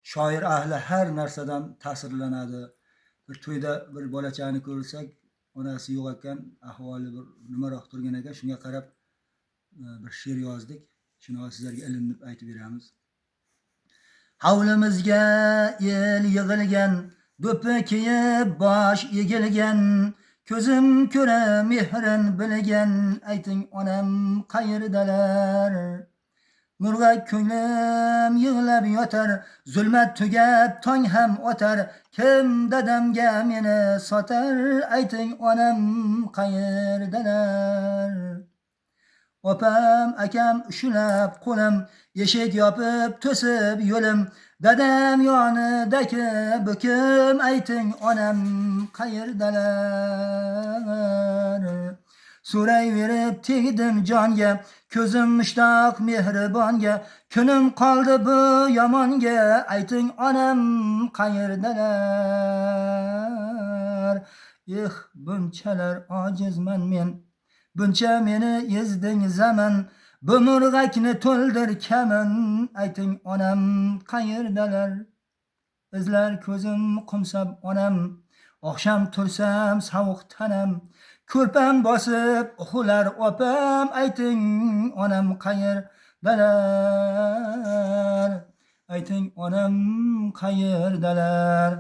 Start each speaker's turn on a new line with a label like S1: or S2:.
S1: shoir ahli har narsadan ta'sirlanadi. Bir to'yda bir bolachani ko'rsak, onasi yo'q ekan, ahvoli bir nimaroq turgan ekan, shunga qarab bir she'r yozdik. Shuni sizlarga ilinib aytib beramiz. Hovlimizga el yig'ilgan, do'ppi kiyib bosh egilgan, ko'zim ko'ra mehrin bilgan, ayting onam qayerdalar? Murg'ak ko'nglim yig'lab yotar, zulmat tugab tong ham o'tar, kim dadamga meni sotar, ayting onam qayerdalar? Opam akam ushulab qo'lim, eshik yopib to'sib yo'lim, dadam yonidagi bukim, ayting onam qayerdalar? So'rayverib tegdim jonga, ko'zim mushtoq mehribonga, kunim qoldi bu yomonga, ayting onam qayerdalar? Bunchalar ojizman men, buncha meni ezding zaman, bu murg'akni to'ldir kaman, ayting onam qayerdalar? Izlar ko'zim qumsab onam, oqshom tursam sovuq tanam, ko'rpam bosib uxlar opam, ayting onam qayerdalar? Ayting onam qayerdalar?